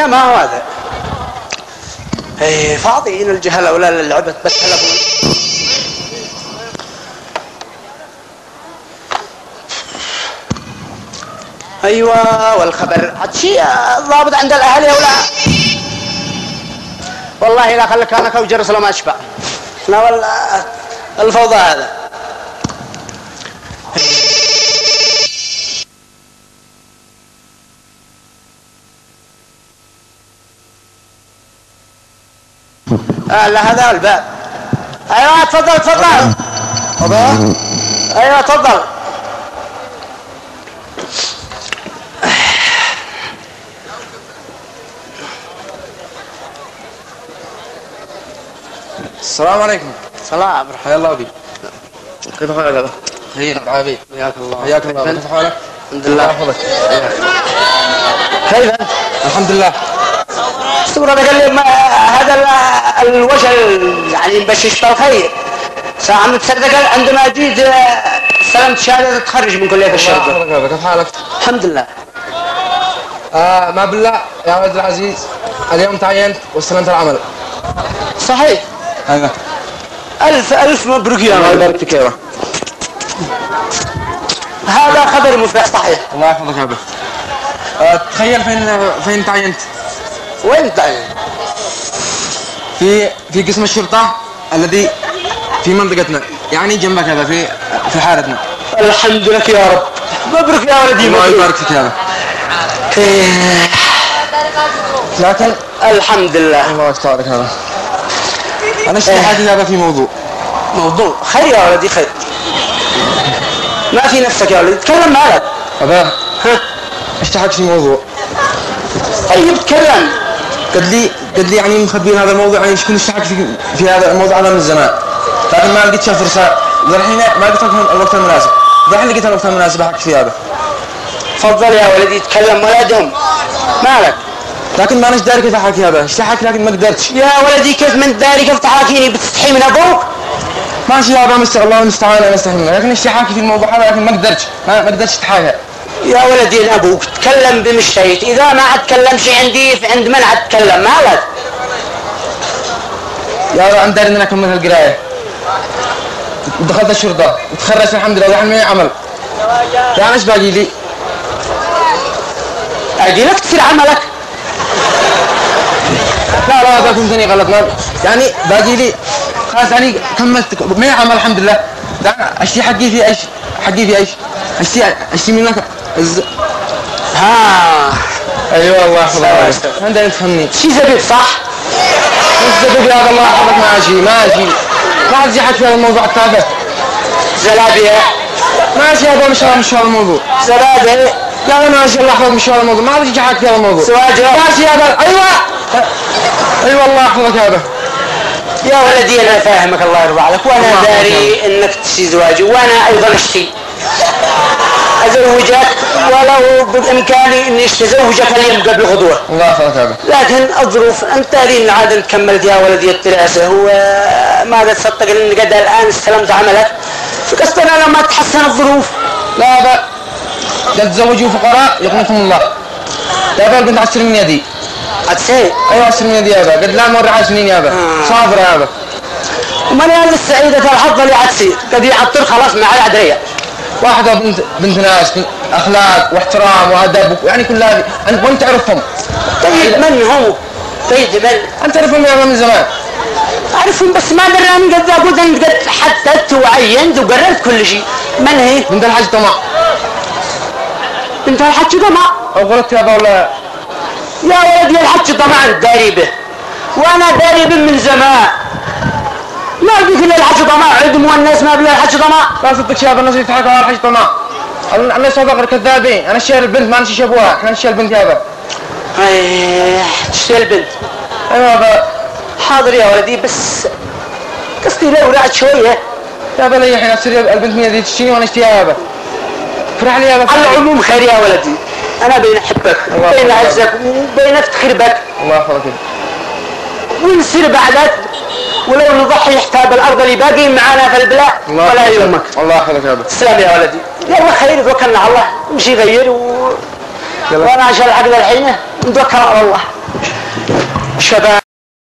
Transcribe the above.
يا ما هو هذا. ايه فاضيين الجهله ولا اللعبه بتلعبون. ايوه والخبر عاد شيء ضابط عند الاهل يا ولا والله لا خلك انا وجرس لو ما اشبع. لا والله الفوضى هذا. لا هذا الباب. ايوه تفضل تفضل. ايوه تفضل. السلام عليكم. سلام حيا الله بك. كيف حالك هذا؟ خير عافية. حياك الله. حياك الله. كيف حالك؟ الحمد لله. الله يحفظك. كيف انت؟ الحمد لله. استمر قال لي هذا الوجه يعني مبشش بالخير. ساعة متصدق عندما جيت استلمت شهادة تخرج من كلية الشرطة. كيف حالك؟ الحمد لله. ما بالله يا ولد العزيز اليوم تعينت واستلمت العمل. صحيح. ايوه. ألف مبروك يا الله يبارك فيك يا رب. هذا خبر مفرح صحيح. الله يحفظك يا ابو. تخيل فين تعينت؟ وين تعينت؟ في قسم الشرطة الذي في منطقتنا، يعني جنبك هذا في حارتنا. الحمد لك يا رب. مبروك يا ولدي. الله يبارك فيك يا رب. لكن الحمد لله. الله يسترك هذا. أنا اشتحيت هذا في موضوع خير يا ولدي خير. ما في نفسك يا ولدي تكلم مالك. أبا اشتحيت في موضوع. طيب تكلم. قد لي يعني مخبين هذا الموضوع، يعني شكون اشتحيت في هذا الموضوع هذا من زمان، لكن ما لقيتش فرصة للحين، ما لقيت الوقت المناسب. الحين لقيت الوقت المناسب أحكي في هذا. تفضل يا ولدي تكلم ولدهم. مالك؟ لكن ما أنا داري كيف أحكي هذا، اشتحيت لكن ما قدرتش. يا ولدي كيف من داري كيف تحاكيني بتستحي من أبوك؟ ماشي يا أبا الله المستعان أنا أستحي منه، لكن اشتحاكي في الموضوع هذا لكن ما قدرتش أتحاكي. يا ولدي أنا أبوك تكلم بمشتيت، إذا ما أتكلمش عندي عند من أتكلم مالك؟ يا أبا أنا داري إن أنا أكمل القراية ودخلت الشرطة وتخرجت الحمد لله والحين معي عمل. يعني إيش باقي لي؟ أجي لك تصير عملك. لا هذا فهمتني غلط. يعني باقي لي خلاص يعني كملت معي عمل الحمد لله. اشتي حقي في ايش اشتي منك ايوه الله يحفظك. انت تفهمني شي زبيب صح؟ الزبيب يا الله يحفظك. ماشي ما حد يحكي في هذا الموضوع التافه. زلابيه ماشي يا ابو مش هذا الموضوع. زلابيه لا ماشي الله يحفظك مش هذا الموضوع، ما حد يحكي في هذا الموضوع. سواجه ماشي يا ابو. ايوه الله يحفظك يا ابو. يا ولدي انا فاهمك الله يرضى عليك، وانا داري انك تشتي زواجي، وانا ايضا اشتي ازوجك ولو بامكاني اني اتزوجك اليوم قبل غدوه. الله يحفظك يا ابو. لكن الظروف انت دين العاده كملت يا ولدي الدراسه، وماذا تصدق اني قد الان استلمت عملك، فقصدنا لما تحسن الظروف. لا ابا قد تزوجوا فقراء يغنيكم الله. يا ابا البنت 10 من يدي. عدسي؟ ايوه 10 من يدي يا ابا، قد لا مر 10 سنين يا ابا. صابر يا ابا. ومن هذه السعيدة الحظ اللي عدسي قد يعطر خلاص مع العدرية. واحدة بنت ناس اخلاق واحترام وادب يعني كل هذه وانت تعرفهم. طيب من هو؟ طيب من؟ انت تعرفهم يا ابا من زمان. اعرفهم بس ما دراني قد اقول انت قد حددت وعينت وقررت كل شيء. من هي؟ بنت الحاج طمع. بنت الحاج طمع؟ او غلطت يا ابا ولا؟ يا ولدي الحاج طمع داري به، وانا داري به من زمان. ما بيك الا الحاج طمع عدم، والناس ما بلا الحاج طمع. لا صدق يا ابا الناس يضحكوا على الحاج طمع. الناس هذول كذابين، انا اشتري البنت ما نشي ابوها، احنا نشتري البنت يا ابا. تشتري البنت؟ ايوه يا ابا. حاضر يا ولدي بس قصدي لو رعت شويه. يا ابا لي الحين اشتري البنت من يدي تشتري وانا اشتريها يا ابا. فرح لي يا ابا. على العموم خير يا ولدي، انا بين احبك وبين اعزك وبين افتخر بك. الله يحفظك. ونصير بعدك ولو نضحي حساب الارض اللي باقي معانا في البلاد ولا يهمك. الله يحفظك يا ابا. تسلم يا ولدي. يلا خير توكلنا على الله نمشي غير وانا عشان العقد الحين ونتوكل على الله. شباب